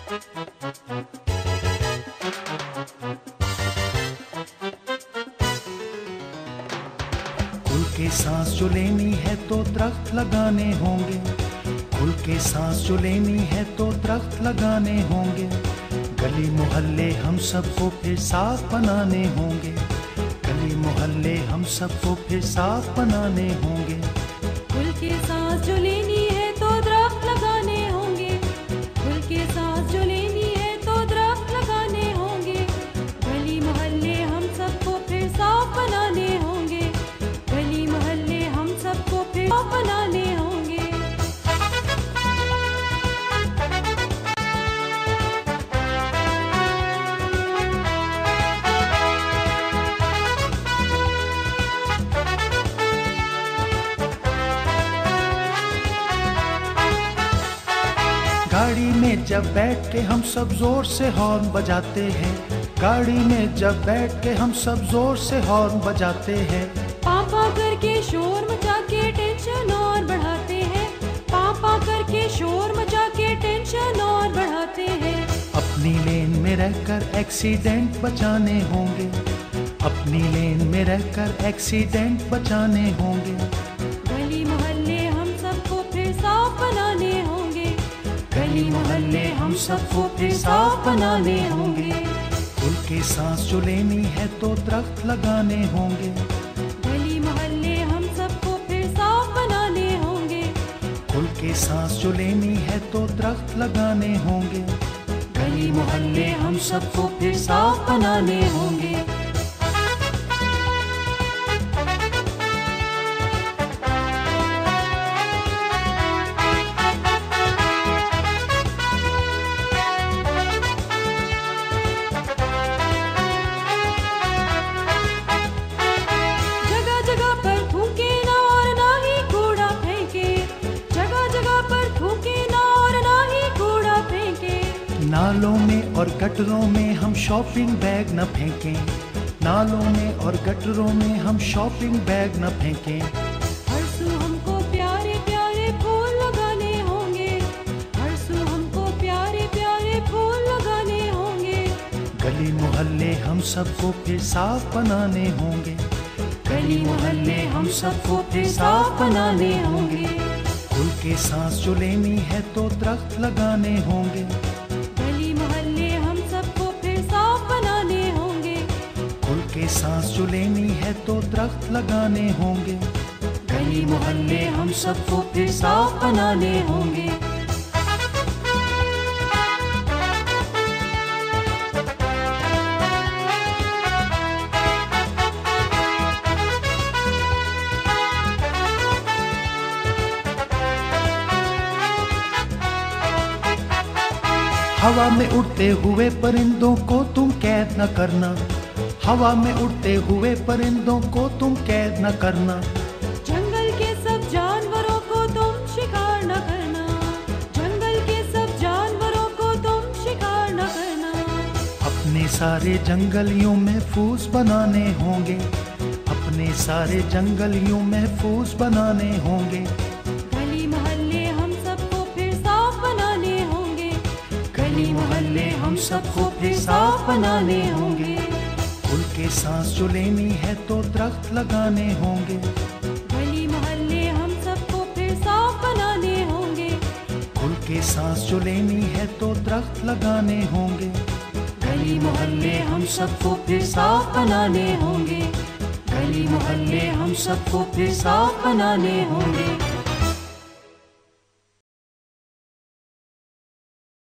खुल के सांस जो लेनी है तो दरख्त लगाने होंगे, खुल के सांस जो लेनी है तो दरख्त लगाने होंगे। गली मोहल्ले हम सबको फिर साफ बनाने होंगे, गली मोहल्ले हम सबको फिर साफ बनाने होंगे। खुल के सांस जो लेनी है तो दरख्त लगाने होंगे, खुल के सांस जो लेनी है तो दरख्त लगाने होंगे। गली मोहल्ले हम सबको फिर साफ बनाने होंगे, गली मोहल्ले हम सबको फिर साफ बनाने होंगे। गाड़ी में जब बैठ के हम सब जोर से हॉर्न बजाते हैं, गाड़ी में जब बैठ के हम सब जोर से हॉर्न बजाते हैं। पापा करके शोर मचा के टेंशन और बढ़ाते हैं, पापा करके शोर मचा के टेंशन और बढ़ाते हैं। अपनी लेन में रहकर एक्सीडेंट बचाने होंगे, अपनी लेन में रहकर एक्सीडेंट बचाने होंगे। गली मोहल्ले हम सबको फिर साफ बनाने होंगे, गली मोहल्ले हम सबको फिर साफ बनाने होंगे। खुल के सांस जो लेनी है तो दरख्त लगाने होंगे, गली मोहल्ले हम सबको फिर साफ बनाने होंगे। खुल के सांस जो लेनी है तो दरख्त लगाने होंगे, गली मोहल्ले हम सबको फिर साफ बनाने होंगे। नालों में और गटरों में हम शॉपिंग बैग न फेंकें, नालों में और गटरों में हम शॉपिंग बैग न फेंकें। हर सू हमको प्यारे प्यारे फूल लगाने होंगे, हर सू हमको प्यारे प्यारे फूल लगाने होंगे। गली मोहल्ले हम सबको फिर साफ बनाने होंगे, गली मोहल्ले हम सबको फिर साफ बनाने होंगे। खुल के सांस जो लेनी है तो दरख्त लगाने होंगे, के सांस जो लेनी है तो दरख्त लगाने होंगे। गली मोहल्ले हम सबको फिर साफ बनाने होंगे। हवा में उड़ते हुए परिंदों को तुम कैद न करना, हवा में उड़ते हुए परिंदों को तुम कैद न करना। जंगल के सब जानवरों को तुम शिकार न करना, जंगल के सब जानवरों को तुम शिकार न करना। अपने सारे जंगलियों महफूज बनाने होंगे, अपने सारे जंगलियों महफूज बनाने होंगे। गली मोहल्ले हम सबको फिर साफ बनाने होंगे, गली मोहल्ले हम सबको फिर साफ बनाने होंगे। खुल के सांस जो लेनी है तो दरख्त लगाने होंगे, गली मोहल्ले हम सबको फिर साफ बनाने होंगे। खुल के सांस जो लेनी है तो दरख्त लगाने होंगे, गली मोहल्ले हम सबको फिर साफ बनाने होंगे, गली मोहल्ले हम सबको फिर साफ बनाने होंगे।